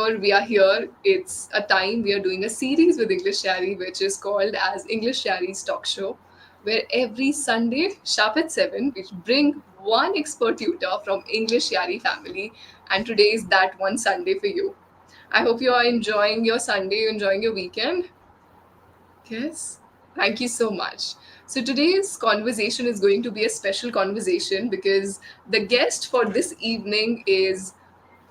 whenever we are here, it's a time we are doing a series with EnglishYaari, which is called as EnglishYaari's Talk Show, where every Sunday, sharp at 7, we bring one expert tutor from EnglishYaari family. And today is that one Sunday for you. I hope you are enjoying your Sunday, enjoying your weekend. Yes, thank you so much. So today's conversation is going to be a special conversation because the guest for this evening is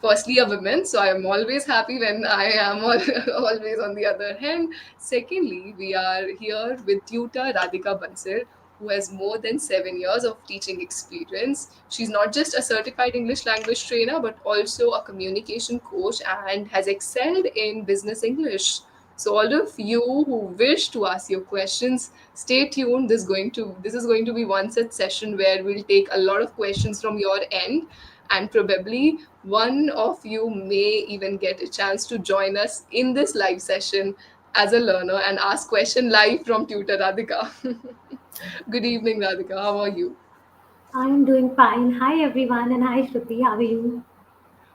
firstly a woman, so I am always happy when I am always on the other hand. Secondly, we are here with tutor Radhika Bansal, who has more than 7 years of teaching experience. She's not just a certified English language trainer, but also a communication coach and has excelled in business English. So all of you who wish to ask your questions, stay tuned. This is going to be one such session where we'll take a lot of questions from your end, and probably one of you may even get a chance to join us in this live session as a learner and ask question live from tutor Radhika. Good evening, Radhika. How are you? I'm doing fine. Hi everyone, and hi Shruti. How are you?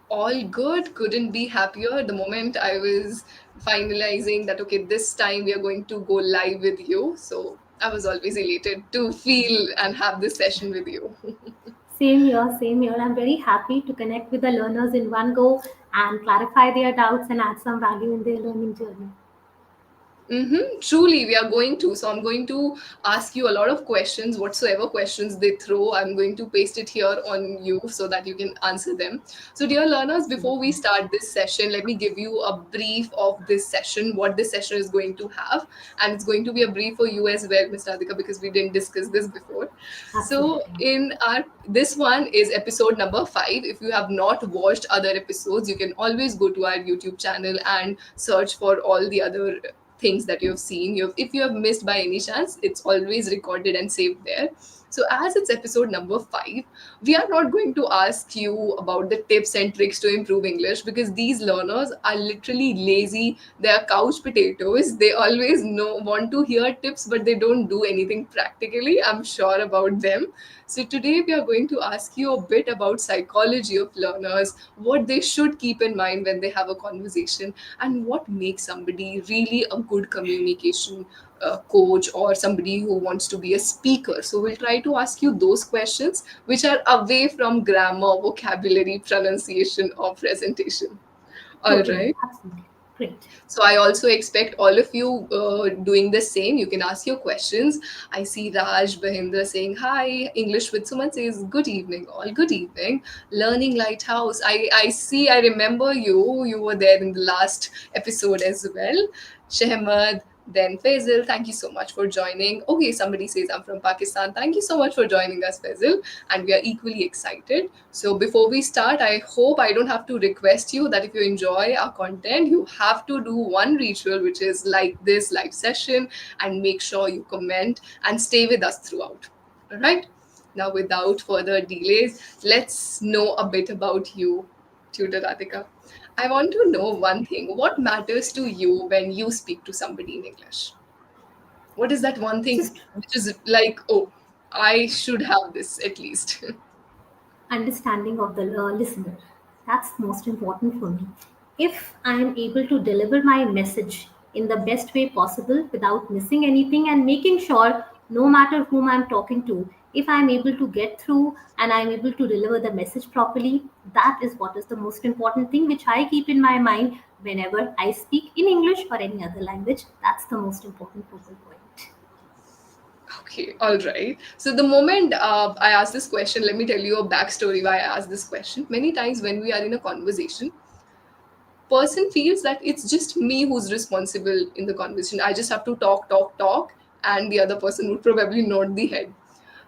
All good. Couldn't be happier. The moment I was finalizing that, okay, this time we are going to go live with you. So I was always elated to feel and have this session with you. Same here, same here. I'm very happy to connect with the learners in one go and clarify their doubts and add some value in their learning journey. Truly, we are going to. So, I'm going to ask you a lot of questions. Whatsoever questions they throw, I'm going to paste it here on you so that you can answer them. So, dear learners, before we Absolutely. start this session, let me give you a brief of this session, what this session is going to have. And it's going to be a brief for you as well, Mr. Adhika, because we didn't discuss this before. So, Absolutely. in our this one is episode number 5. If you have not watched other episodes, you can always go to our YouTube channel and search for all the other things that you've seen. If you have missed by any chance, it's always recorded and saved there. So as it's episode number 5, we are not going to ask you about the tips and tricks to improve English, because these learners are literally lazy. They are couch potatoes. They always know want to hear tips, but they don't do anything practically. I'm sure about them. So today we are going to ask you a bit about psychology of learners, what they should keep in mind when they have a conversation, and what makes somebody really a good communication coach or somebody who wants to be a speaker. So we'll try to ask you those questions which are away from grammar, vocabulary, pronunciation, or presentation. All Totally. right. Absolutely. Great. So I also expect all of you doing the same. You can ask your questions. I see Raj Bahindra saying hi. English with Suman says good evening. All good evening. Learning Lighthouse. I see. I remember you. You were there in the last episode as well. Shehmad. Then Faisal, thank you so much for joining. Okay, somebody says I'm from Pakistan. Thank you so much for joining us, Faisal. And we are equally excited. So before we start, I hope I don't have to request you that if you enjoy our content, you have to do one ritual, which is like this live session, and make sure you comment and stay with us throughout. All right. Now, without further delays, let's know a bit about you, Tutor Radhika. I want to know one thing. What matters to you when you speak to somebody in English? What is that one thing Just which is like, oh, I should have this at least? understanding of the listener. That's most important for me. If I am able to deliver my message in the best way possible without missing anything and making sure, no matter whom I'm talking to, if I'm able to get through and I'm able to deliver the message properly, that is what is the most important thing which I keep in my mind whenever I speak in English or any other language. That's the most important focal point. Okay, all right. So the moment I asked this question, let me tell you a backstory why I asked this question. Many times when we are in a conversation, person feels that it's just me who's responsible in the conversation. I just have to talk, talk, talk, and the other person would probably nod the head.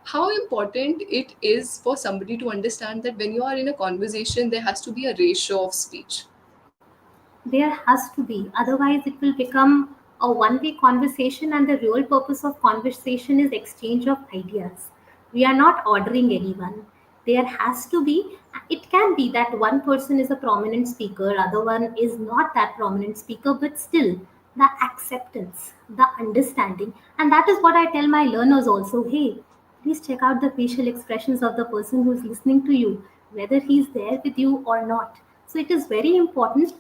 How important it is for somebody to understand that when you are in a conversation, there has to be a ratio of speech. There has to be, otherwise, it will become a one way conversation, and the real purpose of conversation is exchange of ideas. We are not ordering anyone. There has to be, it can be that one person is a prominent speaker, other one is not that prominent speaker, but still, the acceptance, the understanding, and that is what I tell my learners also. Hey, please check out the facial expressions of the person who is listening to you, whether he is there with you or not. So it is very important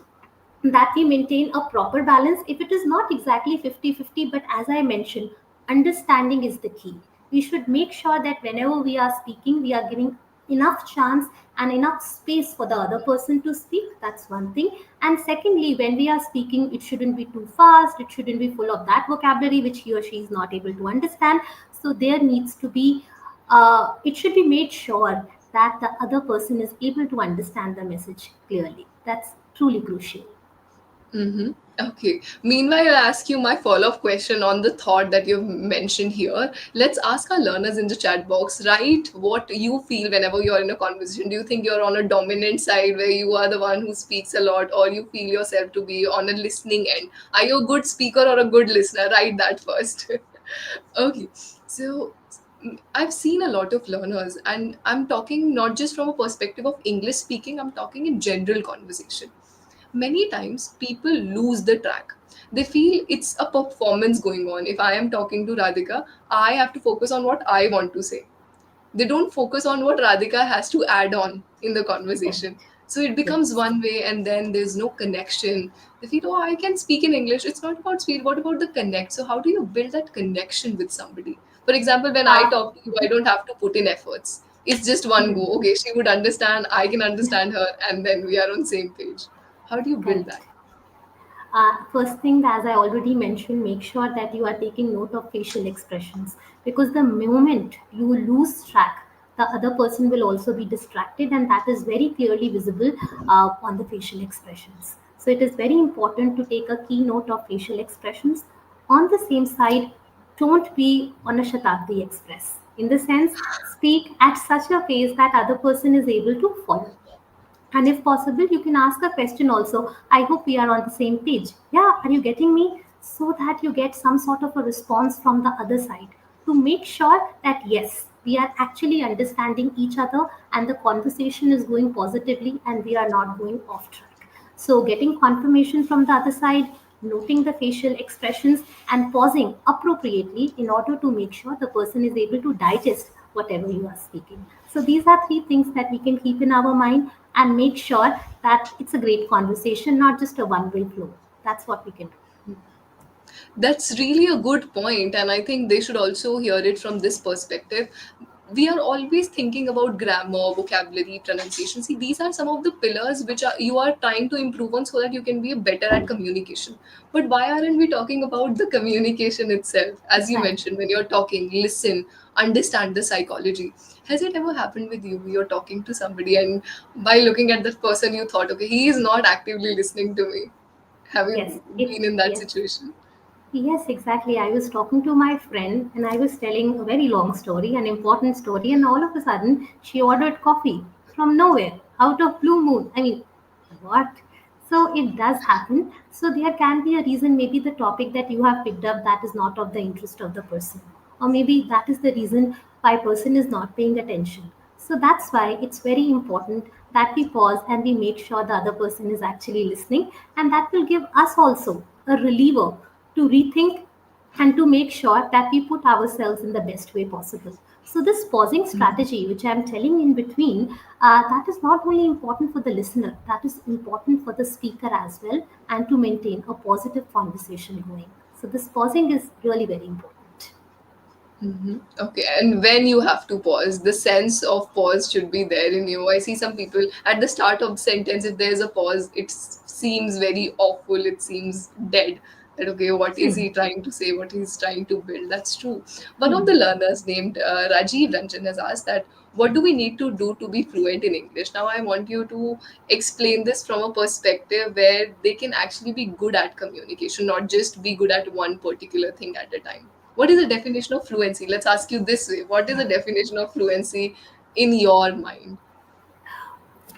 that we maintain a proper balance. If it is not exactly 50-50, but as I mentioned, understanding is the key. We should make sure that whenever we are speaking, we are giving enough chance and enough space for the other person to speak. That's one thing. And secondly, when we are speaking, it shouldn't be too fast, it shouldn't be full of that vocabulary which he or she is not able to understand. So there needs to be it should be made sure that the other person is able to understand the message clearly. That's truly crucial. Mm-hmm. Okay. Meanwhile, I'll ask you my follow-up question on the thought that you've mentioned here. Let's ask our learners in the chat box, write what you feel whenever you're in a conversation. Do you think you're on a dominant side where you are the one who speaks a lot, or you feel yourself to be on a listening end? Are you a good speaker or a good listener? Write that first. Okay. So I've seen a lot of learners, and I'm talking not just from a perspective of English speaking, I'm talking in general conversation. Many times people lose the track. They feel it's a performance going on. If I am talking to Radhika, I have to focus on what I want to say. They don't focus on what Radhika has to add on in the Correct. conversation. So it becomes Yes. one way, and then there's no connection. They feel, oh, I can speak in English. It's not about speed. What about the connect? So how do you build that connection with somebody? For example, when I Uh, talk to you, I don't have to put in efforts. It's just one go. Okay, she would understand, I can understand her, and then we are on same page. How do you build that? correct. First thing, as I already mentioned, make sure that you are taking note of facial expressions, because the moment you lose track, the other person will also be distracted, and that is very clearly visible on the facial expressions. So it is very important to take a key note of facial expressions. On the same side, don't be on a Shatabdi Express. In the sense, speak at such a pace that other person is able to follow. And if possible, you can ask a question also. I hope we are on the same page. Yeah, are you getting me? So that you get some sort of a response from the other side to make sure that yes, we are actually understanding each other and the conversation is going positively and we are not going off track. So, getting confirmation from the other side, noting the facial expressions, and pausing appropriately in order to make sure the person is able to digest whatever you are speaking. So, these are three things that we can keep in our mind and make sure that it's a great conversation, not just a one way flow. That's what we can do. That's really a good point, and I think they should also hear it from this perspective. We are always thinking about grammar, vocabulary, pronunciation. See, these are some of the pillars which you are trying to improve on so that you can be better at communication. But why aren't we talking about the communication itself? As you Right. mentioned, when you're talking, listen, understand the psychology. Has it ever happened with you? You're talking to somebody, and by looking at that person, you thought, okay, he is not actively listening to me. Have Yes. you It. been in that Yes. situation? Yes, exactly. I was talking to my friend and I was telling a very long story, an important story, and all of a sudden she ordered coffee from nowhere, out of blue moon. I mean, what? So it does happen. So there can be a reason, maybe the topic that you have picked up that is not of the interest of the person. Or maybe that is the reason why person is not paying attention. So that's why it's very important that we pause and we make sure the other person is actually listening, and that will give us also a reliever to rethink and to make sure that we put ourselves in the best way possible. So, this pausing strategy, which I'm telling in between, that is not only important for the listener, that is important for the speaker as well, and to maintain a positive conversation going. So, this pausing is really very important. Okay, and when you have to pause, the sense of pause should be there in you. I see some people at the start of the sentence, if there's a pause, it seems very awful, it seems dead. That, okay, what is he trying to say, what he's trying to build? That's true. One of the learners named Rajiv Ranjan has asked that, what do we need to do to be fluent in English? Now, I want you to explain this from a perspective where they can actually be good at communication, not just be good at one particular thing at a time. What is the definition of fluency? Let's ask you this way. What is the definition of fluency in your mind?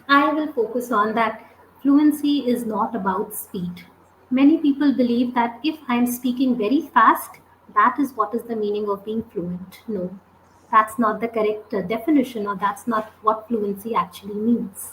I will focus on that fluency is not about speed. Many people believe that if I'm speaking very fast, that is what is the meaning of being fluent. No, that's not the correct definition, or that's not what fluency actually means.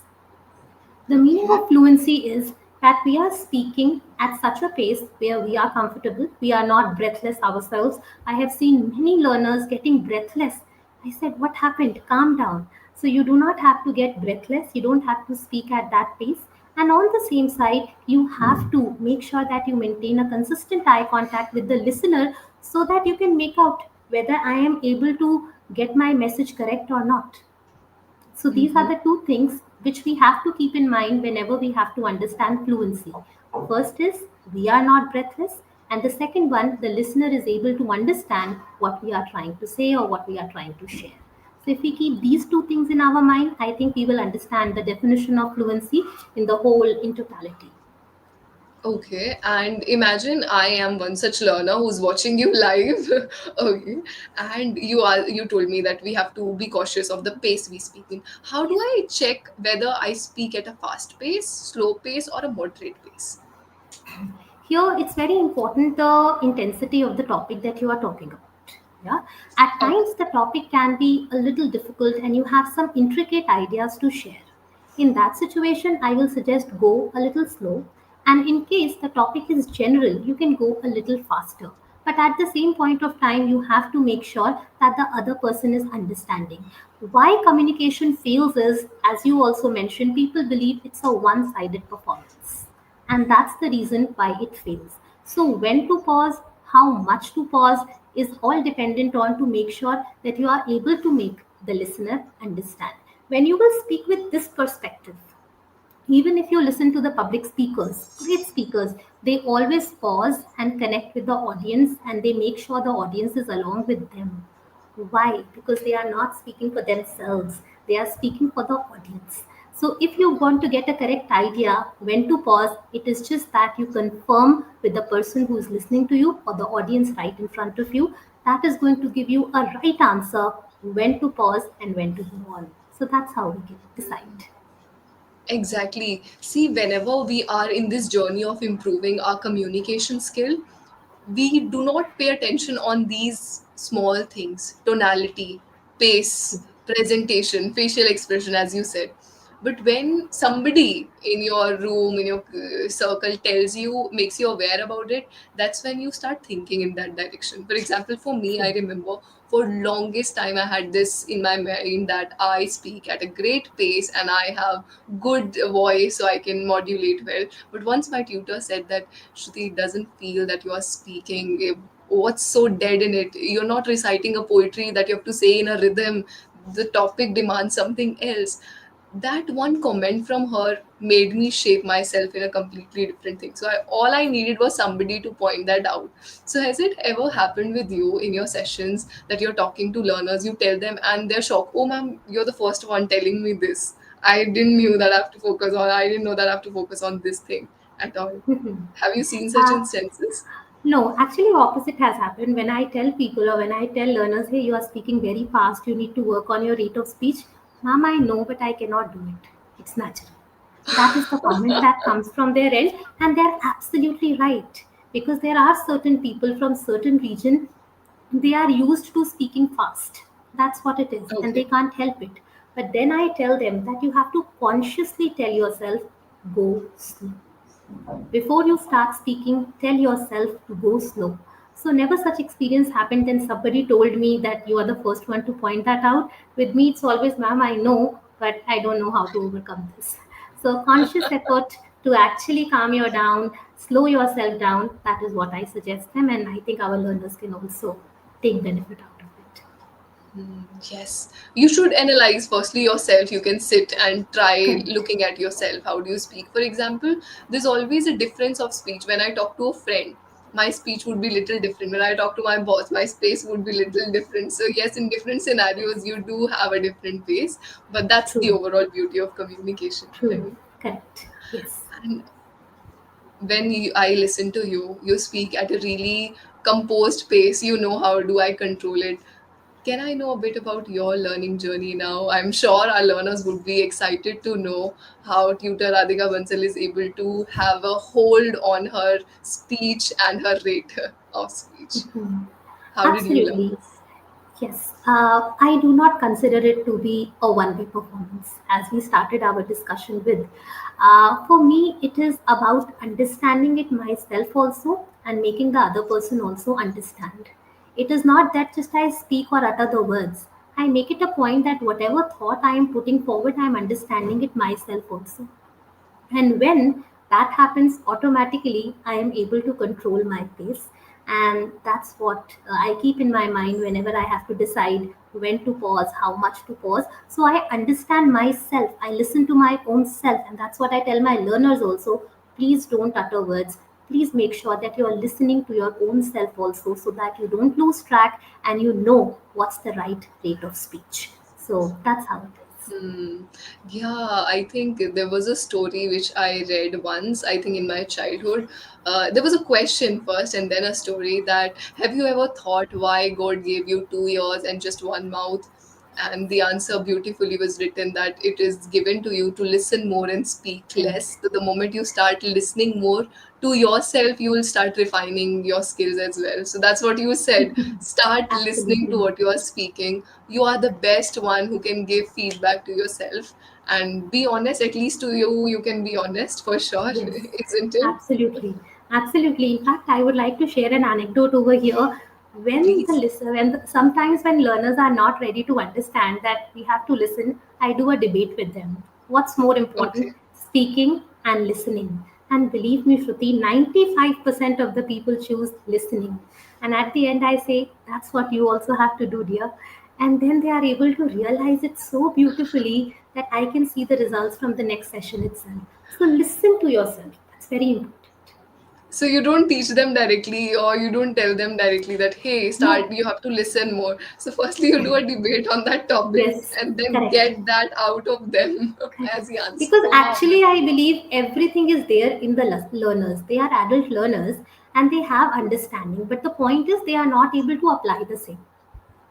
The meaning Okay. of fluency is that we are speaking at such a pace where we are comfortable, we are not breathless ourselves. I have seen many learners getting breathless. I said, what happened? Calm down. So, you do not have to get breathless, you don't have to speak at that pace. And on the same side, you have to make sure that you maintain a consistent eye contact with the listener so that you can make out whether I am able to get my message correct or not. So these are Mm-hmm. the two things which we have to keep in mind whenever we have to understand fluency. First is we are not breathless, and the second one, the listener is able to understand what we are trying to say or what we are trying to share. So if we keep these two things in our mind, I think we will understand the definition of fluency in the whole in totality. Okay, and imagine I am one such learner who's watching you live. Okay, and you told me that we have to be cautious of the pace we speak in. How do I check whether I speak at a fast pace, slow pace, or a moderate pace? Here, it's very important the intensity of the topic that you are talking about. Yeah, at Okay. times the topic can be a little difficult, and you have some intricate ideas to share. In that situation, I will suggest go a little slow, and in case the topic is general, you can go a little faster. But at the same point of time, you have to make sure that the other person is understanding. Why communication fails is, as you also mentioned, people believe it's a one sided performance, and that's the reason why it fails. So when to pause, how much to pause, is all dependent on to make sure that you are able to make the listener understand. When you will speak with this perspective, even if you listen to the public speakers, great speakers, they always pause and connect with the audience, and they make sure the audience is along with them. Why? Because they are not speaking for themselves, they are speaking for the audience. So, if you want to get a correct idea when to pause, it is just that you confirm with the person who is listening to you or the audience right in front of you. That is going to give you a right answer when to pause and when to go on. So, that's how we can decide. Exactly. See, whenever we are in this journey of improving our communication skill, we do not pay attention on these small things: tonality, pace, presentation, facial expression, as you said. But when somebody in your room, in your circle tells you, makes you aware about it, that's when you start thinking in that direction. For example, for me, I True. remember for longest time I had this in my mind that I speak at a great pace and I have good voice so I can modulate well. But once my tutor said that, Shruti, it doesn't feel that you are speaking. What's so dead in it? You're not reciting a poetry that you have to say in a rhythm. The topic demands something else. That one comment from her made me shape myself in a completely different thing. So all I needed was somebody to point that out. So has it ever happened with you in your sessions that you're talking to learners, you tell them and they're shocked, oh ma'am, you're the first one telling me this. I didn't know that I have to focus on this thing at all. Have you seen such Uh, instances? No, actually, opposite has happened. When I tell people or when I tell learners, hey, you are speaking very fast, you need to work on your rate of speech. Ma'am, I know, but I cannot do it. It's natural. That is the comment that comes from their end, and they're absolutely right. Because there are certain people from certain region, they are used to speaking fast. That's what it is, and they Okay. can't help it. But then I tell them that you have to consciously tell yourself, go slow. Before you start speaking, tell yourself to go slow. So, never such experience happened, and somebody told me that you are the first one to point that out. With me, it's always, ma'am, I know, but I don't know how to overcome this. So, conscious effort to actually calm you down, slow yourself down, that is what I suggest them, and I think our learners can also take benefit out of it. Yes, you should analyze firstly yourself. You can sit and try Correct. looking at yourself. How do you speak? For example, there's always a difference of speech. When I talk to a friend, my speech would be little different. When I talk to my boss, my space would be little different. So yes, in different scenarios, you do have a different pace, but that's the True. overall beauty of communication. I True. mean, Correct. Yes. and I listen to you, you speak at a really composed pace. You know how do I control it. Can I know a bit about your learning journey now? I'm sure our learners would be excited to know how tutor Radhika Bansal is able to have a hold on her speech and her rate of speech. Mhm. How did you learn Absolutely. this? Yes, I do not consider it to be a one-way performance, as we started our discussion with. For me, it is about understanding it myself also and making the other person also understand. It is not that just I speak or utter the words. I make it a point that whatever thought I am putting forward, I am understanding it myself also. And when that happens automatically, I am able to control my pace. And that's what I keep in my mind whenever I have to decide when to pause, how much to pause. So I understand myself, I listen to my own self. And that's what I tell my learners also. Please don't utter words. Please make sure that you are listening to your own self also, so that you don't lose track and you know what's the right rate of speech. So that's how it is. Hmm. Yeah, I think there was a story which I read once, I think in my childhood. There was a question first and then a story that have you ever thought why God gave you two ears and just one mouth? And the answer beautifully was written that it is given to you to listen more and speak Correct. less. So the moment you start listening more to yourself, you will start refining your skills as well. So that's what you said. Start listening to Absolutely. what you are speaking. You are the best one who can give feedback to yourself and be honest. At least to you, you can be honest for sure, Yes, isn't it? absolutely. Absolutely. In fact, I would like to share an anecdote over here. When the Please. listener, sometimes when learners are not ready to understand that we have to listen, I do a debate with them. What's more important, Okay. speaking and listening? And believe me, Shruti, 95% of the people choose listening. And at the end, I say, that's what you also have to do, dear. And then they are able to realize it so beautifully that I can see the results from the next session itself. So listen to yourself. That's very important. So you don't teach them directly or you don't tell them directly that, hey, No, start, you have to listen more. So firstly, you do a debate on that topic yes, and then correct. get that out of them Correct. as the answer. Because Wow. actually, I believe everything is there in the learners. They are adult learners and they have understanding. But the point is, they are not able to apply the same.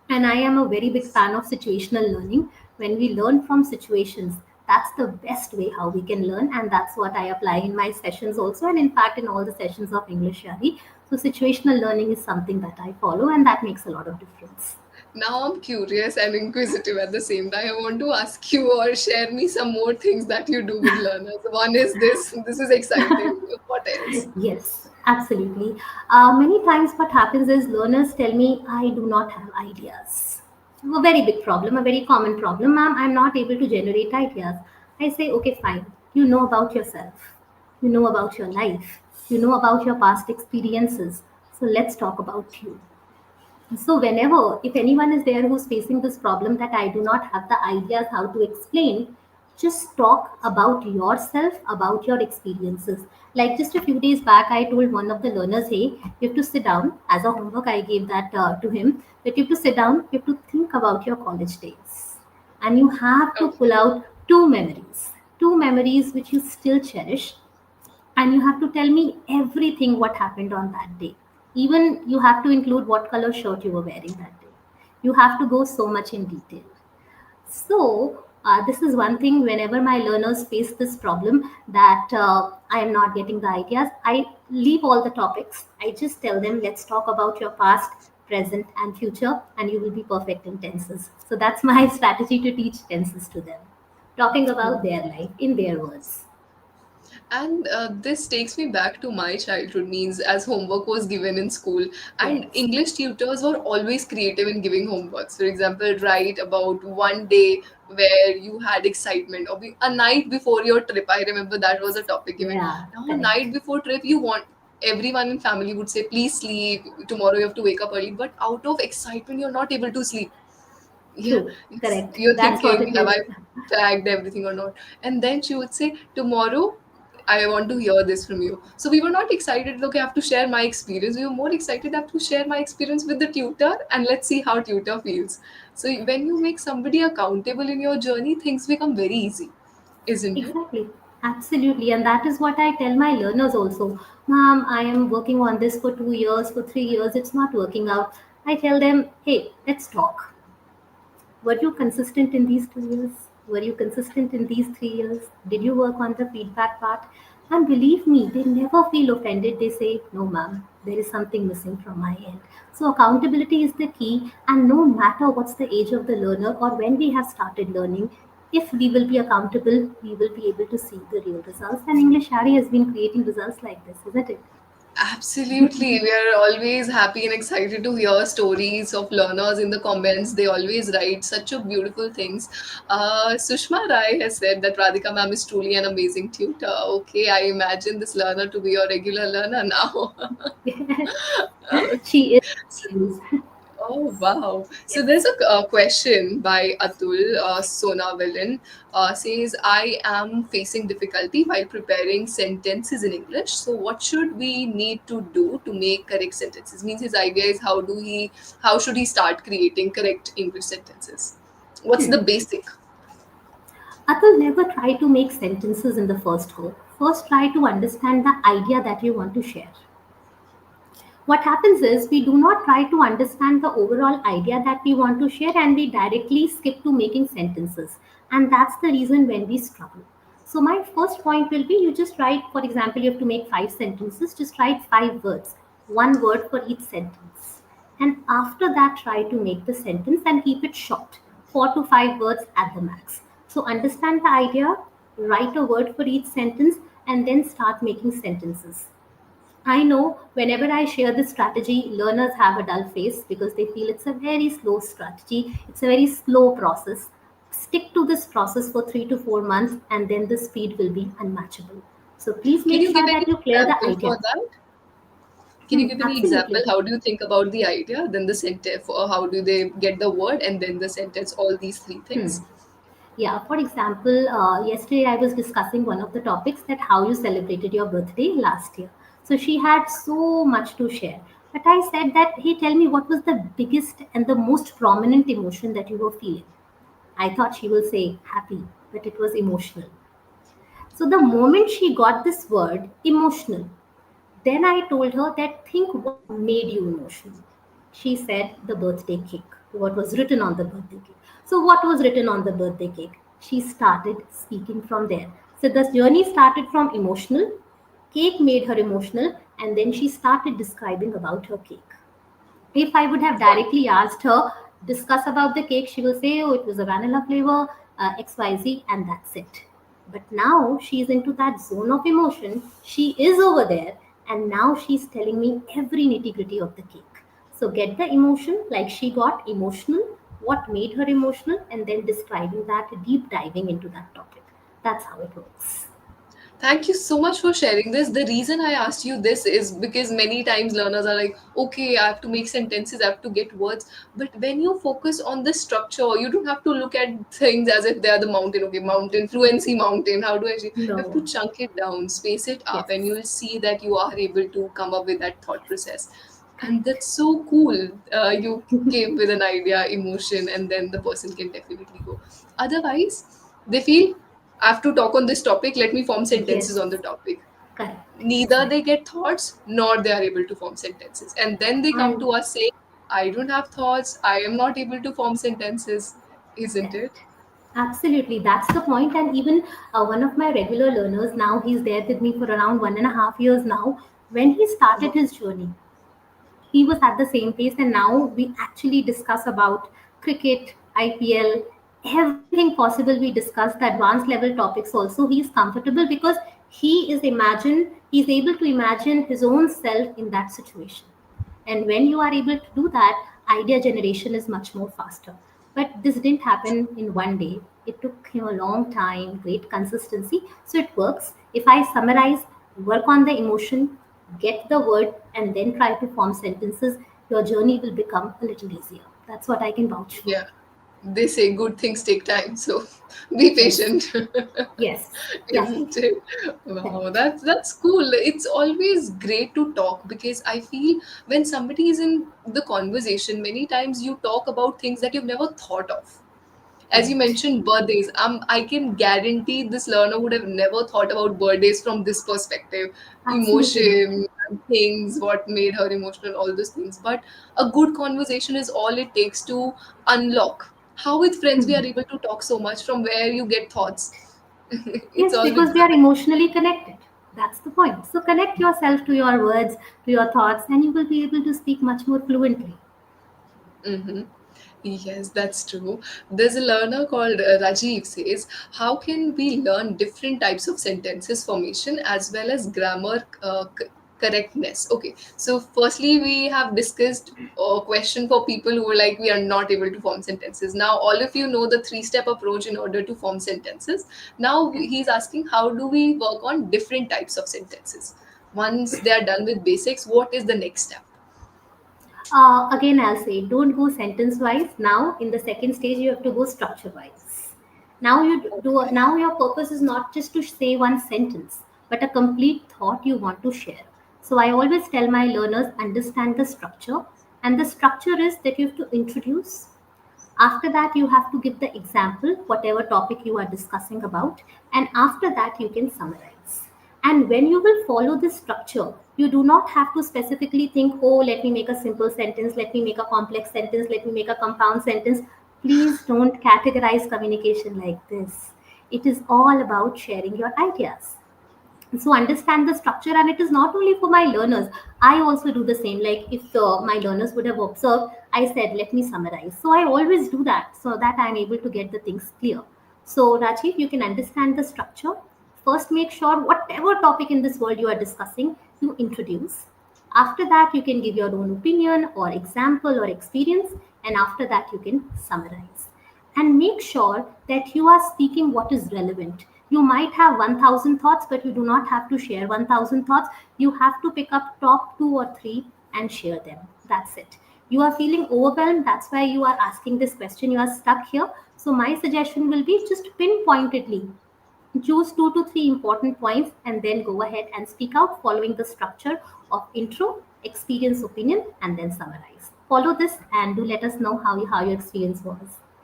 And I am a very big fan of situational learning. When we learn from situations, that's the best way how we can learn. And that's what I apply in my sessions also. And in fact, in all the sessions of English Yaari. So, situational learning is something that I follow, and that makes a lot of difference. Now I'm curious and inquisitive at the same time. I want to ask you or share me some more things that you do with learners. One is this is exciting. What else? Yes, absolutely. Many times, what happens is learners tell me, I do not have ideas. A very big problem, a very common problem. Ma'am, I'm not able to generate ideas. I say, okay, fine. You know about yourself, you know about your life, you know about your past experiences. So let's talk about you. So, whenever, if anyone is there who's facing this problem that I do not have the ideas how to explain, just talk about yourself, about your experiences. Like just a few days back, I told one of the learners, hey, you have to sit down. As a homework, I gave that to him that you have to sit down, you have to think about your college days. And you have to pull Okay. out two memories which you still cherish, and you have to tell me everything what happened on that day. Even you have to include what color shirt you were wearing that day. You have to go so much in detail. So this is one thing. Whenever my learners face this problem that I am not getting the ideas, I leave all the topics. I just tell them, let's talk about your past, present and future, and you will be perfect in tenses. So that's my strategy to teach tenses to them, talking about their life in their words. And this takes me back to my childhood, means as homework was given in school, and Yes. English tutors were always creative in giving homeworks. For example, write about one day where you had excitement, or a night before your trip. I remember that was a topic given. Yeah, Now, a correct. night before trip, you want everyone in family would say, please sleep. Tomorrow you have to wake up early. But out of excitement, you're not able to sleep. Yeah, True, correct. you're That's what thinking, it have is. I packed everything or not? And then she would say, tomorrow I want to hear this from you. So we were not excited, look, I have to share my experience. We were more excited, I have to share my experience with the tutor and let's see how tutor feels. So when you make somebody accountable in your journey, things become very easy, isn't it? Exactly. Absolutely. And that is what I tell my learners also. Mom, I am working on this for 2 years, for 3 years, it's not working out. I tell them, hey, let's talk. Were you consistent in these 2 years? Were you consistent in these 3 years? Did you work on the feedback part? And believe me, they never feel offended. They say, no, ma'am, there is something missing from my end. So, accountability is the key. And no matter what's the age of the learner or when we have started learning, if we will be accountable, we will be able to see the real results. And English Yaari has been creating results like this, isn't it? Absolutely. We are always happy and excited to hear stories of learners in the comments. They always write such a beautiful things. Sushma Rai has said that Radhika ma'am is truly an amazing tutor. Okay, I imagine this learner to be your regular learner now. She is. Okay. She is. Oh wow! So Yes. there's a question by Atul Sonavalin. Says, "I am facing difficulty while preparing sentences in English. So what should we need to do to make correct sentences?" Means his idea is how should he start creating correct English sentences? What's the basic? Atul, never try to make sentences in the first go. First, try to understand the idea that you want to share. What happens is we do not try to understand the overall idea that we want to share and we directly skip to making sentences. And that's the reason when we struggle. So, my first point will be you just write, for example, you have to make 5 sentences, just write 5 words, 1 word for each sentence. And after that, try to make the sentence and keep it short, 4 to 5 words at the max. So, understand the idea, write a word for each sentence, and then start making sentences. I know whenever I share this strategy, learners have a dull face because they feel it's a very slow strategy, it's a very slow process. Stick to this process for 3 to 4 months, and then the speed will be unmatchable. So please Can make you give sure any that you clear the example for idea. that? Can you give any example? Absolutely. How do you think about the idea, then the sentence, or how do they get the word and then the sentence? All these three Hmm. things. Yeah, for example, yesterday I was discussing one of the topics that how you celebrated your birthday last year. So she had so much to share. But I said that, hey, tell me what was the biggest and the most prominent emotion that you were feeling? I thought she will say happy, but it was emotional. So the moment she got this word, emotional, then I told her that think what made you emotional. She said the birthday cake, what was written on the birthday cake. So, what was written on the birthday cake? She started speaking from there. So, the journey started from emotional, cake made her emotional, and then she started describing about her cake. If I would have directly asked her, discuss about the cake, she will say, oh, it was a vanilla flavor, XYZ, and that's it. But now she's into that zone of emotion. She is over there, and now she's telling me every nitty gritty of the cake. So get the emotion, like she got emotional, what made her emotional, and then describing that, deep diving into that topic. That's how it works. Thank you so much for sharing this. The reason I asked you this is because many times learners are like, okay, I have to make sentences, I have to get words. But when you focus on the structure, you don't have to look at things as if they are the mountain. Okay, mountain, fluency mountain. How do I say? You have to No. chunk it down, space it up, and you Yes. will see that you are able to come up with that thought process. And Correct. that's so cool. You came with an idea, emotion, and then the person can definitely go. Otherwise, they feel I have to talk on this topic. Let me form sentences Yes. on the topic. Correct. Neither they Exactly. get thoughts nor they are able to form sentences. And then they come And to us saying, I don't have thoughts. I am not able to form sentences. Isn't it? correct. Absolutely, that's the point. And even one of my regular learners now, he's there with me for around 1.5 years now. When he started Wow. his journey, he was at the same pace, and now we actually discuss about cricket, IPL, everything possible. We discuss the advanced level topics also. He is comfortable because he's able to imagine his own self in that situation. And when you are able to do that, idea generation is much more faster. But this didn't happen in one day. It took him a long time, great consistency. So it works. If I summarize, work on the emotion, get the word, and then try to form sentences, your journey will become a little easier. That's what I can vouch for. Yeah. They say good things take time. So be Yes, patient. yes, yeah, Isn't it? Wow, correct. that's cool. It's always great to talk because I feel when somebody is in the conversation, many times you talk about things that you've never thought of. As you Correct. mentioned birthdays, I can guarantee this learner would have never thought about birthdays from this perspective, Absolutely not. emotion things, what made her emotional, all those things. But a good conversation is all it takes to unlock. How with friends we are able to talk so much, from where you get thoughts. It's Yes, all with because we are friends. emotionally connected. That's the point. So connect yourself to your words, to your thoughts, and you will be able to speak much more fluently. Mm-hmm. Yes, that's true. There's a learner called Rajiv says, how can we learn different types of sentences formation as well as grammar correctness. Okay, so firstly, we have discussed a question for people who are like, we are not able to form sentences. Now, all of you know the three-step approach in order to form sentences. Now, he's asking, how do we work on different types of sentences? Once they are done with basics, what is the next step? Again, I'll say don't go sentence wise. Now, in the second stage, you have to go structure wise. Now, you do. Okay. Now, your purpose is not just to say one sentence, but a complete thought you want to share. So, I always tell my learners understand the structure, and the structure is that you have to introduce. After that, you have to give the example, whatever topic you are discussing about, and after that, you can summarize. And when you will follow this structure, you do not have to specifically think, oh, let me make a simple sentence, let me make a complex sentence, let me make a compound sentence. Please don't categorize communication like this. It is all about sharing your ideas. So understand the structure, and it is not only for my learners. I also do the same. Like if my learners would have observed, I said let me summarize. So I always do that so that I am able to get the things clear. So Rajiv, you can understand the structure. First, make sure whatever topic in this world you are discussing, you introduce. After that, you can give your own opinion or example or experience, and after that you can summarize. And make sure that you are speaking what is relevant. You might have 1000 thoughts, but you do not have to share 1000 thoughts. You have to pick up top 2 or 3 and share them. That's it. You are feeling overwhelmed, that's why you are asking this question, you are stuck here. So my suggestion will be just pinpointedly choose 2 to 3 important points and then go ahead and speak out following the structure of intro, experience, opinion, and then summarize. Follow this and do let us know how your experience was.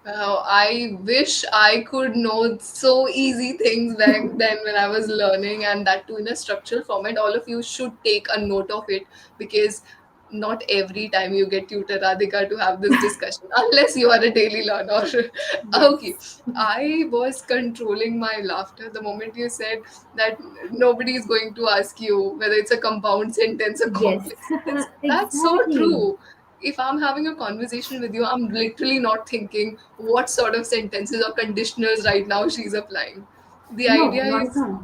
I wish I could know so easy things back then when I was learning, and that too in a structural format. All of you should take a note of it, because not every time you get tutor Radhika to have this discussion, unless you are a daily learner. Okay, Yes. I was controlling my laughter the moment you said that nobody is going to ask you whether it's a compound sentence or Yes. complex sentence. That's so Exactly. true. If I'm having a conversation with you, I'm literally not thinking what sort of sentences or conditionals right now she's applying. The No, idea not at is all.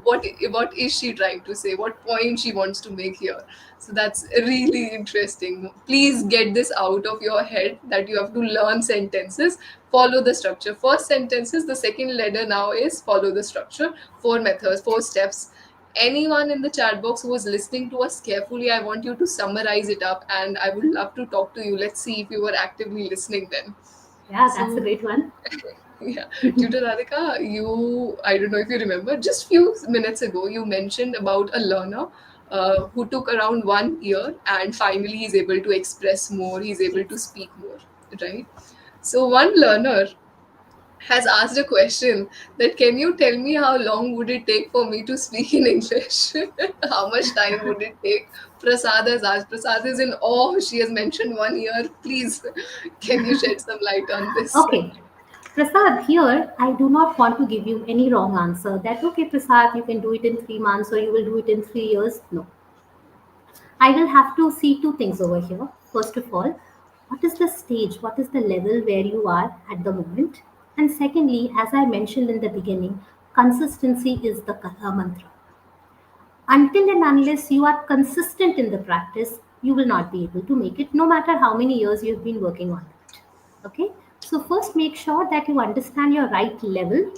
what is she trying to say? What point she wants to make here? So that's really interesting. Please get this out of your head that you have to learn sentences, follow the structure. First sentences, the second letter now is follow the structure. Four methods, four steps. Anyone in the chat box who was listening to us carefully, I want you to summarize it up, and I would love to talk to you. Let's see if you were actively listening then. Yeah, that's a So, great one. yeah, Tutor Radhika, I don't know if you remember, just few minutes ago, you mentioned about a learner who took around 1 year and finally he's able to express more, he's able to Yes. speak more, right? So, one learner has asked a question that, can you tell me how long would it take for me to speak in English? How much time would it take? Prasad has asked. Prasad is in awe. She has mentioned 1 year. Please, can you shed some light on this? Okay. Prasad, here I do not want to give you any wrong answer that, okay, Prasad, you can do it in 3 months or you will do it in 3 years. No. I will have to see two things over here. First of all, what is the stage, what is the level where you are at the moment? And secondly, as I mentioned in the beginning, consistency is the mantra. Until and unless you are consistent in the practice, you will not be able to make it, no matter how many years you have been working on that. Okay, so first make sure that you understand your right level,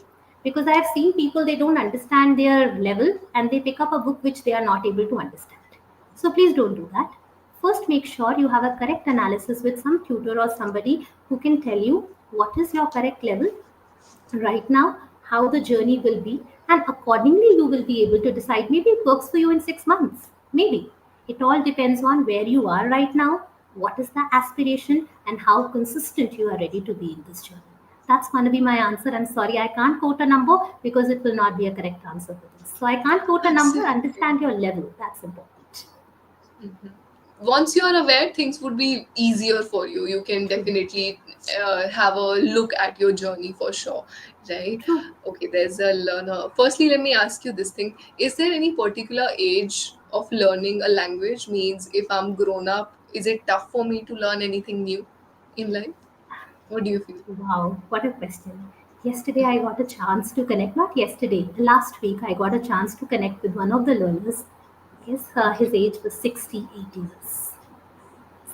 because I have seen people, they don't understand their level and they pick up a book which they are not able to understand. So please don't do that. First, make sure you have a correct analysis with some tutor or somebody who can tell you what is your correct level right now, how the journey will be, and accordingly you will be able to decide. Maybe it works for you in 6 months, maybe. It all depends on where you are right now, what is the aspiration, and how consistent you are ready to be in this journey. That's going to be my answer. I'm sorry, I can't quote a number because it will not be a correct answer for this. So I can't quote a number. Absolutely. Understand your level. That's important. Once you're aware, things would be easier for you. You can True. definitely have a look at your journey for sure, right? True. Okay, there's a learner. Firstly, let me ask you this thing. Is there any particular age of learning a language? Means if I'm grown up, is it tough for me to learn anything new in life? What do you feel? Wow, what a question. Yesterday, I got a chance to connect, not yesterday, last week, I got a chance to connect with one of the learners. Yes, his age was 68 years.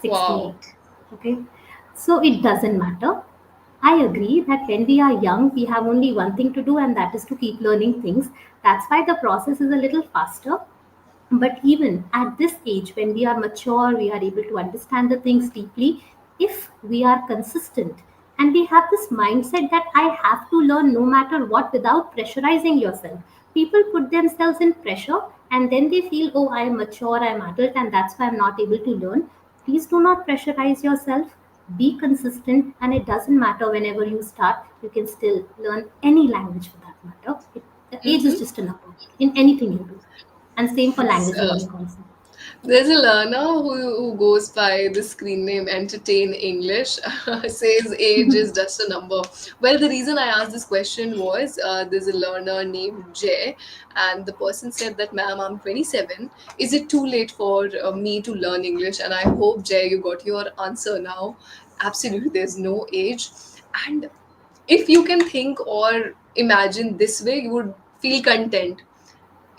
Wow. 68. Okay. So it doesn't matter. I agree that when we are young, we have only one thing to do, and that is to keep learning things. That's why the process is a little faster. But even at this age, when we are mature, we are able to understand the things deeply. If we are consistent and we have this mindset that I have to learn no matter what without pressurizing yourself, people put themselves in pressure and then they feel, oh, I am mature, I am adult, and that's why I'm not able to learn. Please do not pressurize yourself. Be consistent, and it doesn't matter whenever you start, you can still learn any language for that matter. The age is Mm-hmm. just a number in anything you do. And same for language So, learning also. there's a learner who goes by the screen name Entertain English, says age is just a number. Well, the reason I asked this question was there's a learner named Jay, and the person said that, ma'am, I'm 27. Is it too late for me to learn English? And I hope, Jay, you got your answer now. Absolutely, there's no age. And if you can think or imagine this way, you would feel content.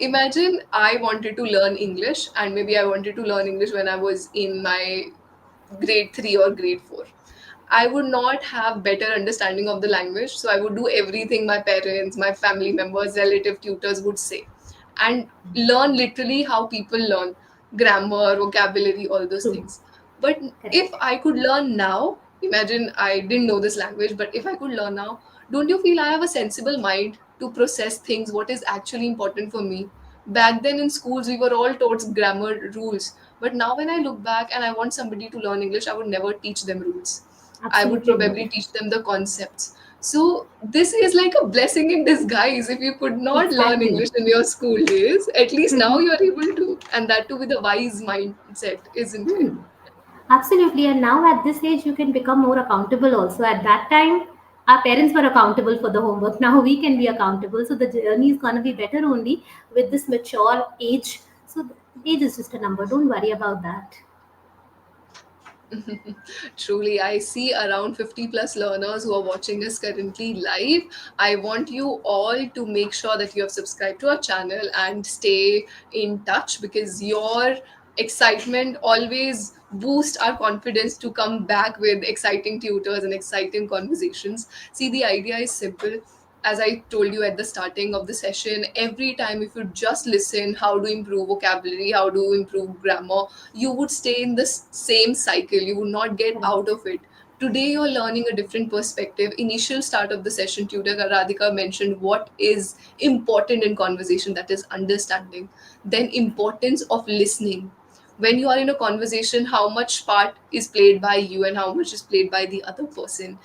Imagine I wanted to learn English, and maybe I wanted to learn English when I was in my grade 3 or grade 4. I would not have better understanding of the language, so I would do everything my parents, my family members, relative tutors would say, and learn literally how people learn grammar, vocabulary, all those True. things. But if Correct. I could learn now, imagine I didn't know this language, but if I could learn now, don't you feel I have a sensible mind to process things, what is actually important for me? Back then in schools, we were all taught grammar rules, but now when I look back and I want somebody to learn English, I would never teach them rules. I would Absolutely not. probably teach them the concepts. So this is like a blessing in disguise. If you could not learn Exactly. English in your school days, at least now you are able to, and that too with a wise mindset, isn't it? Hmm. Absolutely. And now at this age, you can become more accountable also. At that time, our parents were accountable for the homework. Now we can be accountable. So the journey is going to be better only with this mature age. So the age is just a number. Don't worry about that. Truly, I see around 50 plus learners who are watching us currently live. I want you all to make sure that you have subscribed to our channel and stay in touch, because your excitement always boosts our confidence to come back with exciting tutors and exciting conversations. See, the idea is simple. As I told you at the starting of the session, every time if you just listen how to improve vocabulary, how to improve grammar, you would stay in this same cycle. You would not get out Correct. of it. Today you're learning a different perspective. Initial start of the session, tutor Radhika mentioned what is important in conversation, that is understanding. Then importance of listening. When you are in a conversation, how much part is played by you and how much is played by the other person.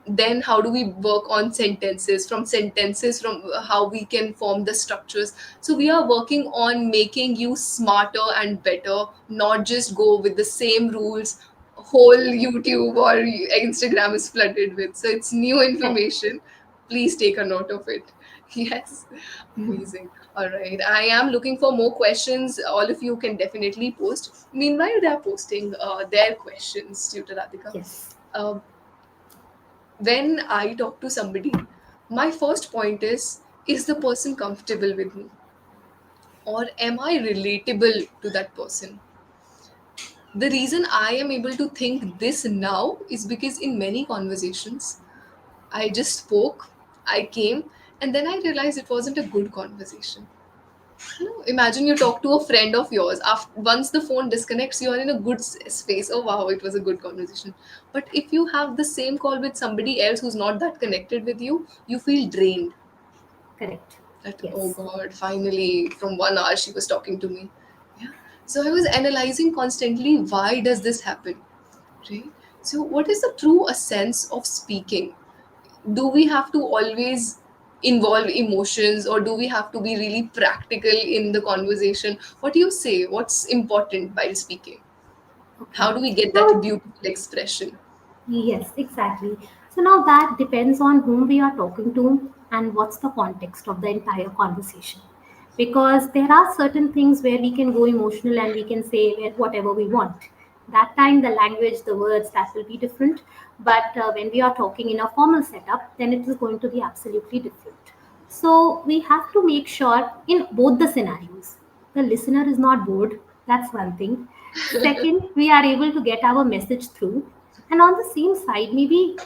Then how do we work on sentences, from sentences, from how we can form the structures. So we are working on making you smarter and better, not just go with the same rules whole YouTube or Instagram is flooded with. So it's new Correct. information. Please take a note of it. Yes. Amazing. All right, I am looking for more questions. All of you can definitely post. Meanwhile, they are posting their questions, tutor Radhika. Yes. uh, when I talk to somebody, my first point is the person comfortable with me? Or am I relatable to that person? The reason I am able to think this now is because in many conversations, I just spoke, I came, and then I realized it wasn't a good conversation. You know, imagine you talk to a friend of yours. After, once the phone disconnects, you are in a good space. Oh wow, it was a good conversation. But if you have the same call with somebody else who's not that connected with you feel drained. Correct. That, oh Yes. God, finally, from 1 hour she was talking to me. Yeah. So I was analyzing constantly, why does this happen? Right. So what is the true essence of speaking? Do we have to always involve emotions, or do we have to be really practical in the conversation? What do you say, what's important while speaking? Okay. How do we get that Now, beautiful expression? yes, exactly. So now that depends on whom we are talking to and what's the context of the entire conversation. Because there are certain things where we can go emotional and we can say whatever we want. That time, the language, the words, that will be different. But when we are talking in a formal setup, then it is going to be absolutely different. So we have to make sure in both the scenarios. The listener is not bored. That's one thing. Second, we are able to get our message through. And on the same side, maybe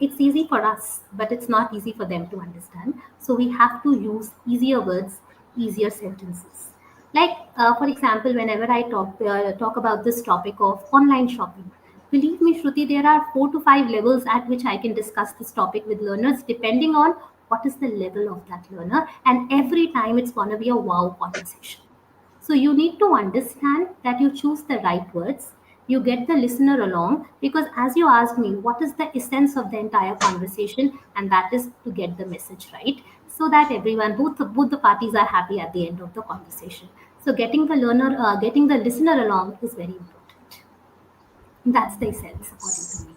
it's easy for us, but it's not easy for them to understand. So we have to use easier words, easier sentences. Like, for example, whenever I talk about this topic of online shopping, believe me, Shruti, there are 4 to 5 levels at which I can discuss this topic with learners, depending on what is the level of that learner. And every time it's going to be a wow conversation. So you need to understand that you choose the right words, you get the listener along, because as you asked me, what is the essence of the entire conversation? And that is to get the message right, so that everyone, both the parties are happy at the end of the conversation. So getting the listener along is very important. That's the essence, according to me.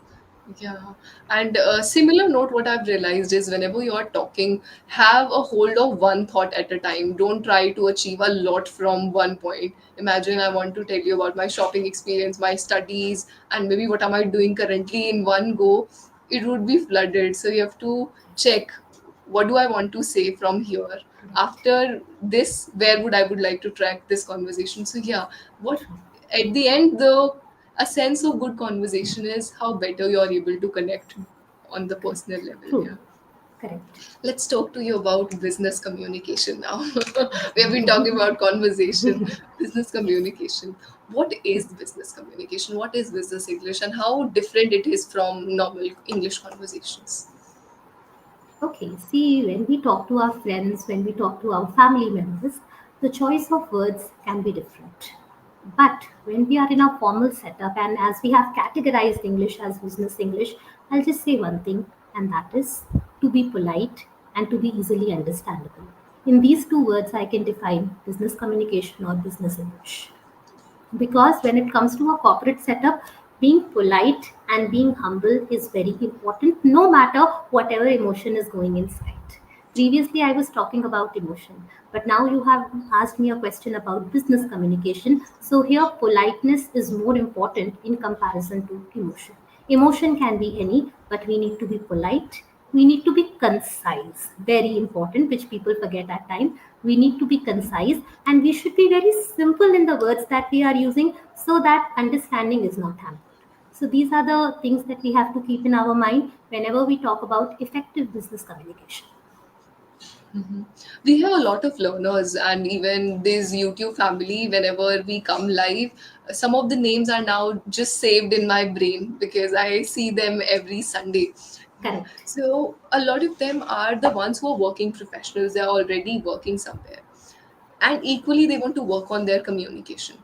Yeah, and similar note, what I've realized is whenever you're talking, have a hold of one thought at a time. Don't try to achieve a lot from one point. Imagine I want to tell you about my shopping experience, my studies, and maybe what am I doing currently in one go. It would be flooded. So you have to check what do I want to say from here. Correct. After this, where would like to track this conversation? So yeah, what True. at the end the a sense of good conversation is how better you're able to connect on the personal Correct. level. True. Yeah. Correct. Let's talk to you about business communication now. We have been talking about conversation, business Yes. communication. What is business communication? What is business English, and how different it is from normal English conversations? Okay, see, when we talk to our friends, when we talk to our family members, the choice of words can be different. But when we are in a formal setup, and as we have categorized English as business English, I'll just say one thing, and that is to be polite and to be easily understandable. In these 2 words, I can define business communication or business English, because when it comes to a corporate setup, being polite and being humble is very important, no matter whatever emotion is going inside. Previously I was talking about emotion, but now you have asked me a question about business communication, so here politeness is more important in comparison to emotion. Emotion can be any, but we need to be polite, we need to be concise, very important, which people forget at time. We need to be concise, and we should be very simple in the words that we are using, so that understanding is not hampered. So these are the things that we have to keep in our mind whenever we talk about effective business communication. We have a lot of learners, and even this YouTube family, whenever we come live, some of the names are now just saved in my brain because I see them every Sunday. Correct. So a lot of them are the ones who are working professionals, they're already working somewhere, and equally they want to work on their communication.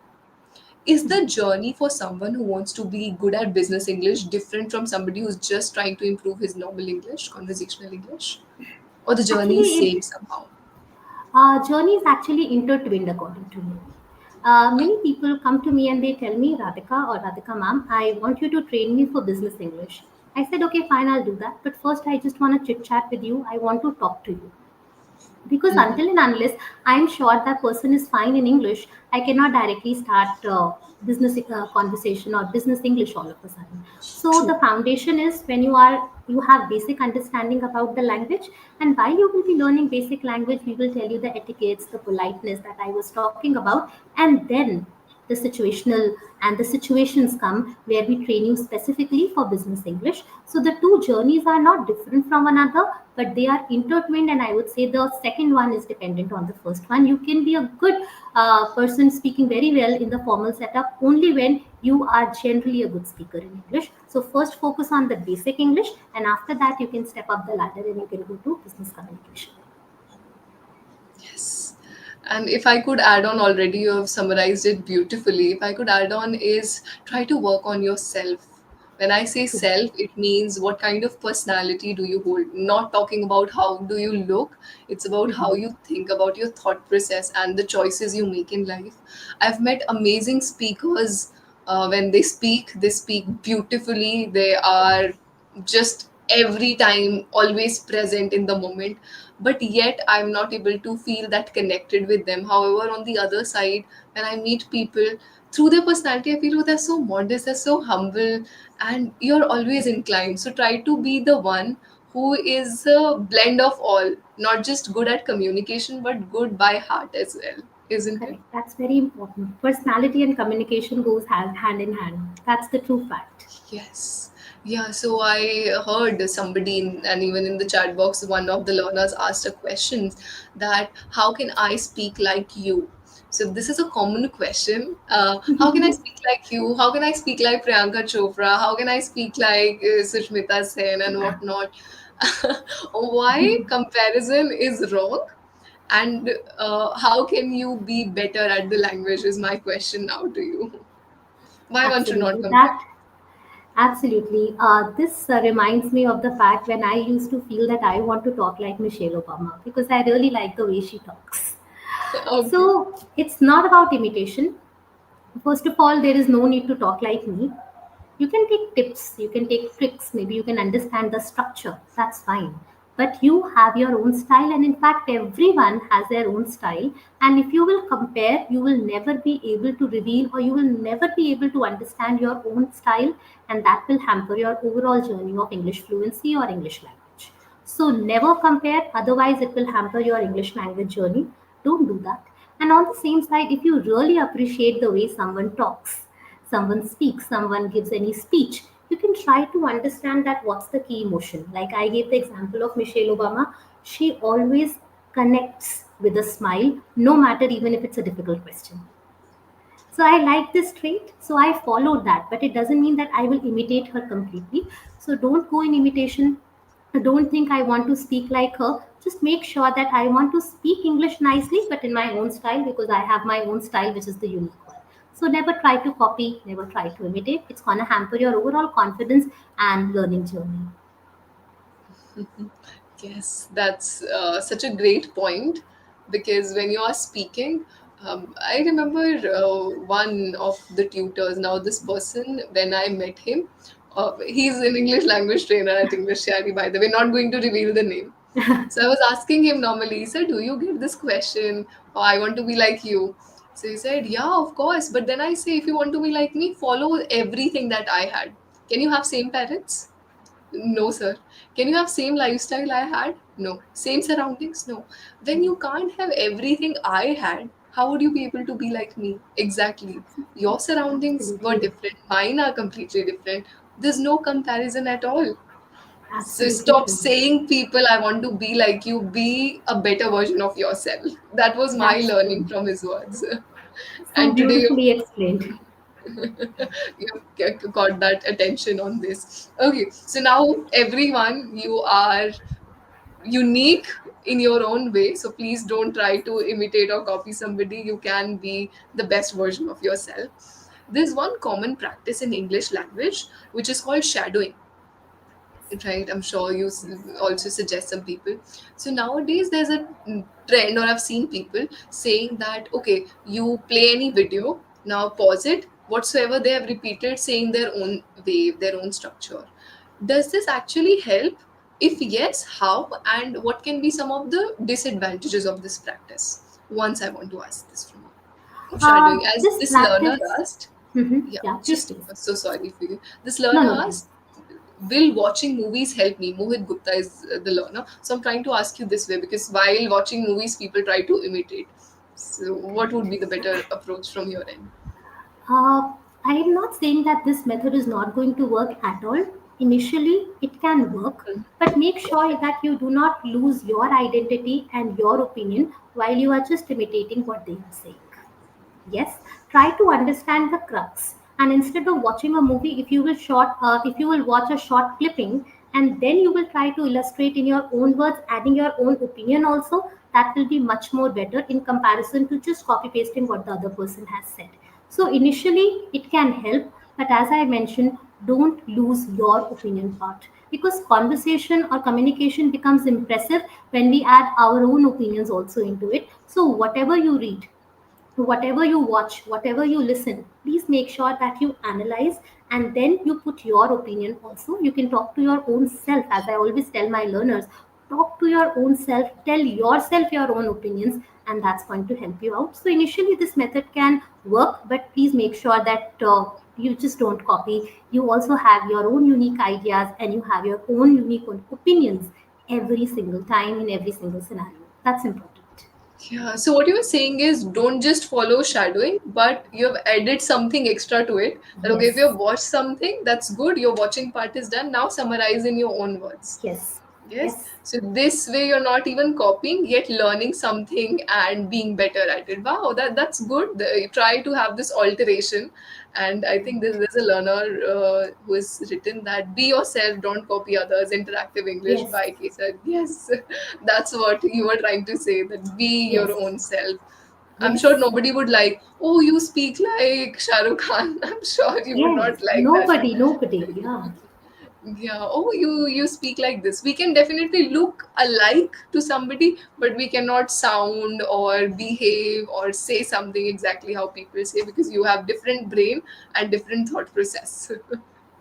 Is the journey for someone who wants to be good at business English different from somebody who's just trying to improve his normal English, conversational English, or the journey Actually, is same somehow? journey is actually intertwined, according to me. Many people come to me and they tell me, Radhika or Radhika ma'am, I want you to train me for business English. I said, okay, fine, I'll do that. But first, I just want to chit chat with you. I want to talk to you, because until and unless I'm sure that person is fine in English, I cannot directly start business conversation or business English all of a sudden. So True. the foundation is when you have basic understanding about the language, and while you will be learning basic language, we will tell you the etiquettes, the politeness that I was talking about, and then the situational and the situations come where we train you specifically for business English. So the two journeys are not different from another, but they are intertwined, and I would say the second one is dependent on the first one. You can be a good person speaking very well in the formal setup only when you are generally a good speaker in English. So first focus on the basic English, and after that you can step up the ladder and you can go to business communication. Yes. And if I could add on, already you have summarized it beautifully. If I could add on, is try to work on yourself. When I say True. self, it means what kind of personality do you hold? Not talking about how do you look, it's about how Mhm. you think, about your thought process and the choices you make in life. I've met amazing speakers. When they speak beautifully. They are just every time always present in the moment, but yet I'm not able to feel that connected with them. However, on the other side, when I meet people, through their personality I feel, oh, they're so modest, they're so humble, and you're always inclined. So try to be the one who is a blend of all, not just good at communication but good by heart as well. isn't it? Correct. That's very important. Personality and communication goes hand in hand. That's the true fact. Yes. Yeah, so I heard somebody, and even in the chat box, one of the learners asked a question that how can I speak like you? So this is a common question. How can I speak like you? How can I speak like Priyanka Chopra? How can I speak like Sushmita Sen and whatnot? Why comparison is wrong? And how can you be better at the language is my question now to you. Why one should not Absolutely. compare? That Absolutely. This reminds me of the fact when I used to feel that I want to talk like Michelle Obama because I really like the way she talks. Okay. So it's not about imitation. First of all, there is no need to talk like me. You can take tips, you can take tricks, maybe you can understand the structure. That's fine. But you have your own style, and in fact, everyone has their own style. And if you will compare, you will never be able to reveal or you will never be able to understand your own style, and that will hamper your overall journey of English fluency or English language. So never compare, otherwise, it will hamper your English language journey. Don't do that. And on the same side, if you really appreciate the way someone talks, someone speaks, someone gives any speech, you can try to understand that what's the key emotion. Like I gave the example of Michelle Obama, she always connects with a smile, no matter even if it's a difficult question. So I like this trait, so I followed that, but it doesn't mean that I will imitate her completely. So don't go in imitation. Don't think I want to speak like her. Just make sure that I want to speak English nicely, but in my own style because I have my own style, which is the unique one. So never try to copy, never try to imitate. It's gonna hamper your overall confidence and learning journey. Yes, that's such a great point because when you are speaking, I remember one of the tutors. Now, this person, when I met him, he's an English language trainer at EnglishYaari, by the way, not going to reveal the name. So I was asking him normally, sir, do you get this question? Or I want to be like you. So he said, yeah, of course. But then I say, if you want to be like me, follow everything that I had. Can you have same parents? No, sir. Can you have same lifestyle I had? No. Same surroundings? No. When you can't have everything I had, how would you be able to be like me? Exactly. Your surroundings were Absolutely, different. Mine are completely different. There's no comparison at all. So absolutely stop true. saying people I want to be like you. Be a better version of yourself. That was my That's learning true. from his words. So And today beautifully explained. you got that attention on this. Okay, so now everyone, you are unique in your own way. So please don't try to imitate or copy somebody. You can be the best version of yourself. There's one common practice in English language which is called shadowing, right? I'm sure you also suggest some people. So nowadays there's a trend, or I've seen people saying that, okay, you play any video, now pause it, whatsoever they have repeated, saying their own way, their own structure. Does this actually help? If yes, how, and what can be some of the disadvantages of this practice? Once I want to ask this from you. Shadowing, as This this learner practice, asked. mhm, Yeah, yeah, please, just please. so sorry for you. This No, learner no problem. asked, will watching movies help me? Mohit Gupta is the learner. So I'm trying to ask you this way because while watching movies, people try to imitate. So, what would be the better approach from your end? Uh, I am not saying that this method is not going to work at all. Initially, it can work, but make sure that you do not lose your identity and your opinion while you are just imitating what they are saying. Yes, try to understand the crux. And instead of watching a movie, if you will watch a short clipping, and then you will try to illustrate in your own words, adding your own opinion also, that will be much more better in comparison to just copy pasting what the other person has said. So initially, it can help, but as I mentioned, don't lose your opinion part because conversation or communication becomes impressive when we add our own opinions also into it. So whatever you read, whatever you watch, whatever you listen, please make sure that you analyze and then you put your opinion also. You can talk to your own self, as I always tell my learners. Talk to your own self, tell yourself your own opinions, and that's going to help you out. So, initially, this method can work, but please make sure that you just don't copy. You also have your own unique ideas and you have your own unique opinions every single time in every single scenario. That's important. Yeah, so what you were saying is don't just follow shadowing, but you have added something extra to it. That okay, if you Yes, have watched something, that's good, your watching part is done. Now summarize in your own words. yes, Yes. yes, So this way you're not even copying, yet learning something and being better at it. Wow, that's good. Try to have this alteration. And I think there's a learner who has written that be yourself, don't copy others. Interactive English yes, by Kesar. Yes, that's what you were trying to say. That be your yes, own self. I'm sure yes, nobody would like, oh, you speak like Shah Rukh Khan. I'm sure you would yes. not like that. Nobody, nobody. Yeah. Yeah. Oh, you speak like this. We can definitely look alike to somebody, but we cannot sound or behave or say something exactly how people say because you have different brain and different thought process.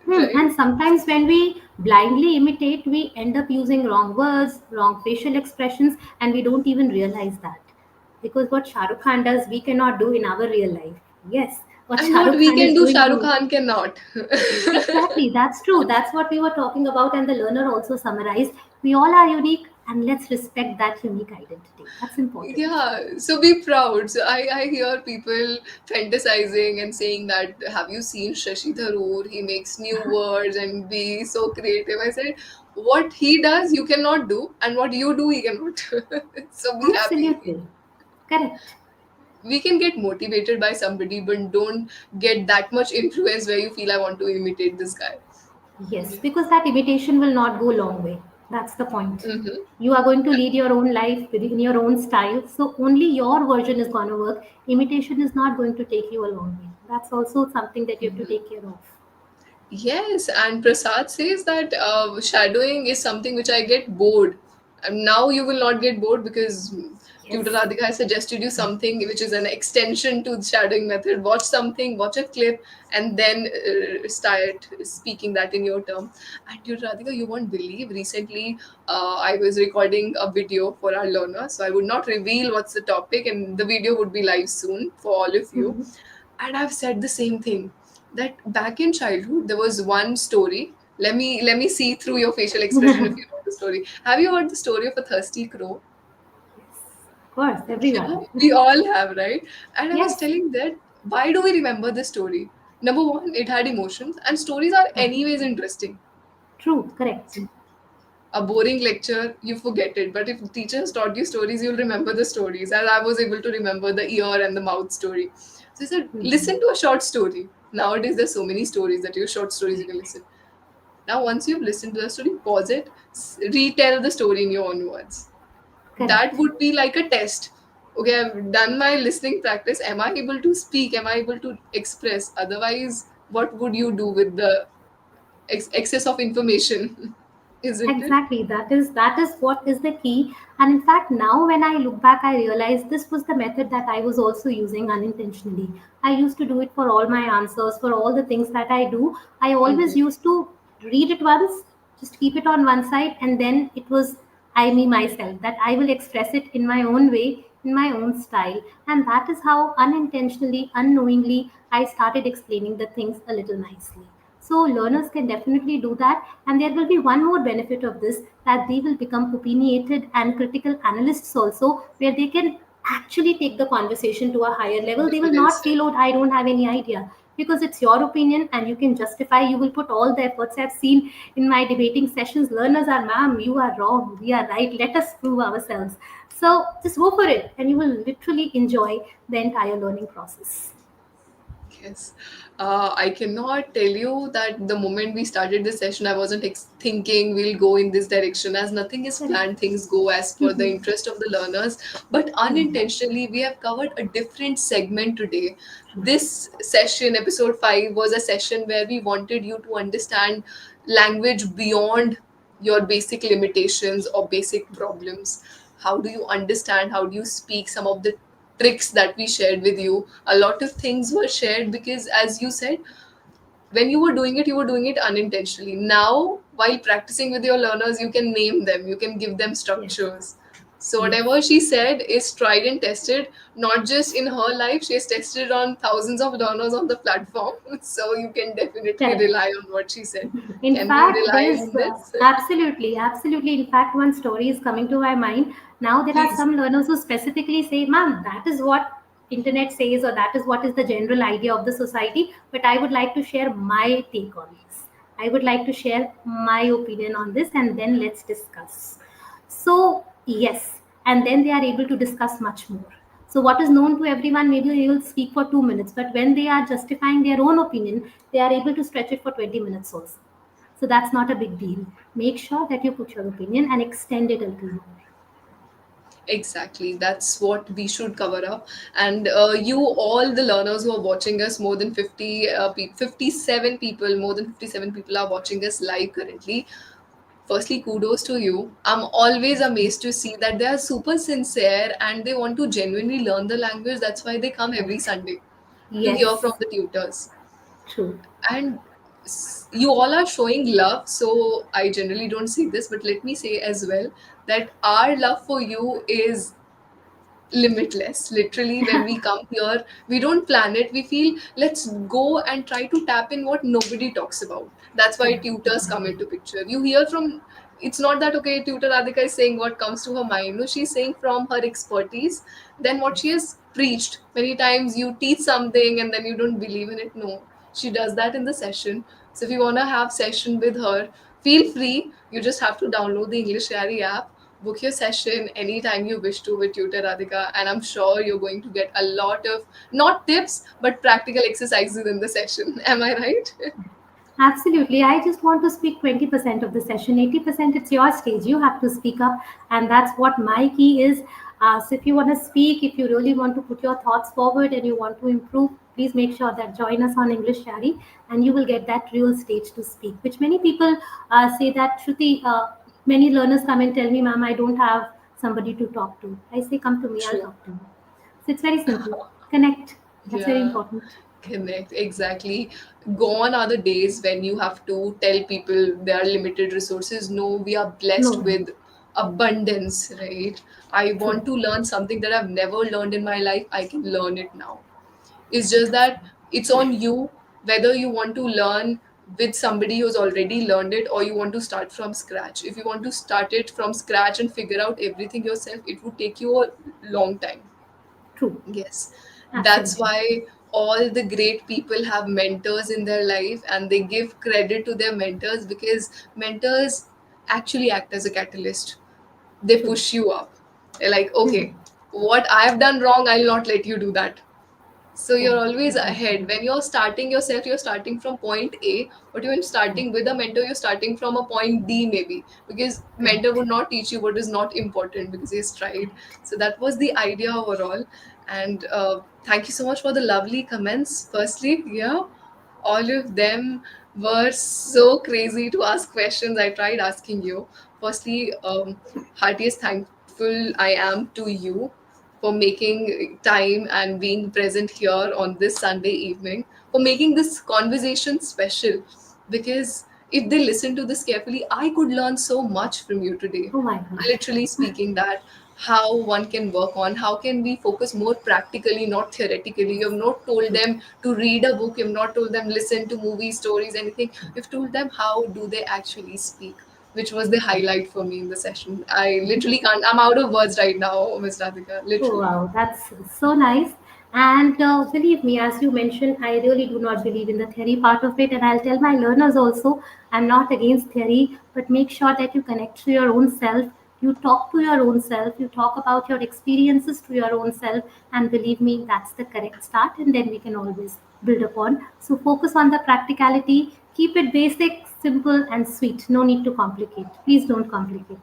Right? And sometimes when we blindly imitate, we end up using wrong words, wrong facial expressions, and we don't even realize that. Because what Shah Rukh Khan does, we cannot do in our real life. Yes, what And Shah what Rukh we Khan can is do, doing Shah Rukh to. Khan cannot. Exactly, that's true. That's what we were talking about, and the learner also summarized. We all are unique, and let's respect that unique identity. That's important. Yeah, so be proud. So I hear people fantasizing and saying that, have you seen Shashi Tharoor? He makes new words and be so creative. I said, what he does, you cannot do, and what you do, he cannot. So be happy. Absolutely. Correct. We can get motivated by somebody, but don't get that much influence where you feel I want to imitate this guy. Yes, because that imitation will not go long way. That's the point. Mm-hmm. You are going to lead your own life within your own style, so only your version is going to work. Imitation is not going to take you a long way. That's also something that you have to take care of. Yes, and Prasad says that shadowing is something which I get bored. And now you will not get bored because Tutor Yes, Radhika has suggested you something which is an extension to the shadowing method. Watch something, watch a clip, and then start speaking that in your term. And Tutor Radhika, you won't believe, recently I was recording a video for our learners. So I would not reveal what's the topic, and the video would be live soon for all of you. mhm. And I've said the same thing that back in childhood there was one story. Let me see through your facial expression if you know the story. Have you heard the story of a thirsty crow? Of course, Yeah, everyone. we all have, right? And I was Yes, telling that, why do we remember this story? Number one, it had emotions, and stories are yeah. anyways interesting. True, correct. A boring lecture, you forget it. But if teachers taught you stories, you'll remember the stories. As I was able to remember the ear and the mouth story. So I said, Mhm. listen to a short story. Nowadays, there's so many stories that you short stories you can listen. Now, once you've listened to the story, pause it, retell the story in your own words. That Correct. would be like a test. Okay, I've done my listening practice. Am I able to speak? Am I able to express? Otherwise, what would you do with the excess of information? Isn't it? Exactly. That is what is the key. And in fact, now when I look back, I realize this was the method that I was also using unintentionally. I used to do it for all my answers, for all the things that I do. I always Mm-hmm. used to read it once, just keep it on one side, and then it was I me myself that I will express it in my own way, in my own style. And that is how unintentionally, unknowingly, I started explaining the things a little nicely. So learners can definitely do that, and there will be one more benefit of this, that they will become opinionated and critical analysts also, where they can actually take the conversation to a higher level. They will Well not feel, said. oh, I don't have any idea, because it's your opinion and you can justify. You will put all the efforts. I've seen in my debating sessions, learners are, ma'am, you are wrong, we are right. Let us prove ourselves. So just go for it, and you will literally enjoy the entire learning process. Yes. I cannot tell you that the moment we started this session, I wasn't thinking we'll go in this direction. As nothing is Correct. planned, things go as per the interest of the learners. But Hmm. unintentionally, we have covered a different segment today. This session, episode 5, was a session where we wanted you to understand language beyond your basic limitations or basic problems. How do you understand? How do you speak? Some of the tricks that we shared with you, a lot of things were shared because, as you said, when you were doing it unintentionally. Now, while practicing with your learners, you can name them, you can give them Yes. structures. So Yes. whatever she said is tried and tested, not just in her life, she has tested on thousands of learners on the platform. So you can definitely Correct. rely on what she said. In Can we fact, rely there's on this? absolutely, absolutely. In fact, one story is coming to my mind. Now there are Please. some learners who specifically say, "Ma'am, that is what internet says, or that is what is the general idea of the society. But I would like to share my take on this. I would like to share my opinion on this, and then let's discuss." So yes, and then they are able to discuss much more. So what is known to everyone, maybe they will speak for 2 minutes, but when they are justifying their own opinion, they are able to stretch it for 20 minutes also. So that's not a big deal. Make sure that you put your opinion and extend it a little more. Exactly. That's what we should cover up. And you, all the learners who are watching us, more than 50, 57 people, more than 57 people are watching us live currently. Firstly, kudos to you. I'm always amazed to see that they are super sincere and they want to genuinely learn the language. That's why they come every Yes. Sunday to hear from Yes. the tutors. True. And you all are showing love, so I generally don't say this, but let me say as well that our love for you is limitless. Literally, when we come here, we don't plan it. We feel let's go and try to tap in what nobody talks about. That's why Correct. tutors come into picture. You hear from, it's not that okay, tutor Radhika is saying what comes to her mind. No, she's saying from her expertise, then what she has preached. Many times you teach something and then you don't believe in it. No, she does that in the session. So if you want to have session with her, feel free. You just have to download the English Yaari app, book your session anytime you wish to with Tutor Radhika, and I'm sure you're going to get a lot of not tips but practical exercises in the session. Am I right? Absolutely. I just want to speak 20% of the session. 80% it's your stage. You have to speak up. And that's what my key is. So if you want to speak, if you really want to put your thoughts forward and you want to improve, please make sure that join us on English Shari and you will get that real stage to speak. Which many people say that, Shruti, many learners come and tell me, "Ma'am, I don't have somebody to talk to." I say, "Come to me, I'll True. talk to you." So it's very simple. Connect. That's very Yeah. important. Connect, exactly. Gone are the days when you have to tell people there are limited resources. No, we are No, blessed no. with abundance, right? I True. want to learn something that I've never learned in my life. I can learn it now. It's just that it's on you whether you want to learn with somebody who's already learned it or you want to start from scratch. If you want to start it from scratch and figure out everything yourself, it would take you a long time. True. Yes, that's Absolutely. why all the great people have mentors in their life and they give credit to their mentors because mentors actually act as a catalyst. They True. push you up. They're like, okay, what I've done wrong, I'll not let you do that. So you're Correct. always Exactly. ahead. When you're starting yourself, you're starting from point A, but when Correct. starting with a mentor, you're starting from a point D maybe because mentor Correct. would not teach you what is not important because he's tried. Correct. So that was the idea overall. And thank you so much for the lovely comments. Firstly, yeah, all of them were so crazy to ask questions. I tried asking you. Firstly, heartiest thankful I am to you for making time and being present here on this Sunday evening, for making this conversation special. Because if they listen to this carefully, I could learn so much from you today. Oh my God. Literally speaking, that how one can work on how can we focus more practically, not theoretically. You have not told True. them to read a book, you have not told them listen to movies, stories, anything. You've told them how do they actually speak, which was the highlight for me in the session. I literally can't, I'm out of words right now, Miss Radhika, Oh, literally. wow, that's so nice. And believe me, as you mentioned, I really do not believe in the theory part of it. And I'll tell my learners also, I'm not against theory, but make sure that you connect to your own self. You talk to your own self. You talk about your experiences to your own self. And believe me, that's the correct start. And then we can always build upon. So focus on the practicality. Keep it basic, simple, and sweet. No need to complicate. Please don't complicate.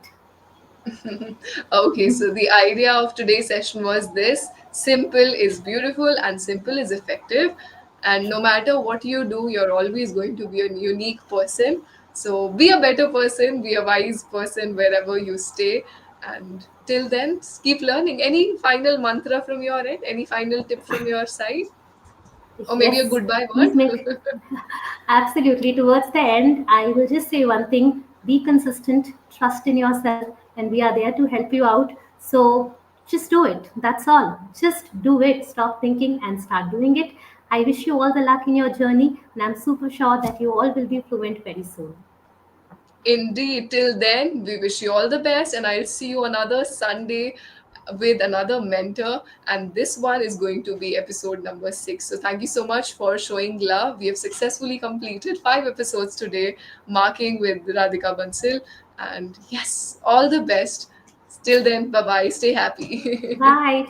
Okay, so the idea of today's session was this: simple is beautiful and simple is effective. And no matter what you do, you're always going to be a unique person. So be a better person, be a wise person wherever you stay. And till then, keep learning. Any final mantra from your end? Any final tip from your side? Or maybe a Yes, goodbye please make. word? Absolutely. Towards the end, I will just say one thing: be consistent, trust in yourself, and we are there to help you out. So just do it. That's all. Just do it. Stop thinking and start doing it. I wish you all the luck in your journey, and I'm super sure that you all will be fluent very soon. Indeed. Till then, we wish you all the best, and I'll see you another Sunday with another mentor. And this one is going to be episode number 6. So, thank you so much for showing love. We have successfully completed 5 episodes today, marking with Radhika Bansal. And yes, all the best. Till then, bye bye. Stay happy. Bye. Take care.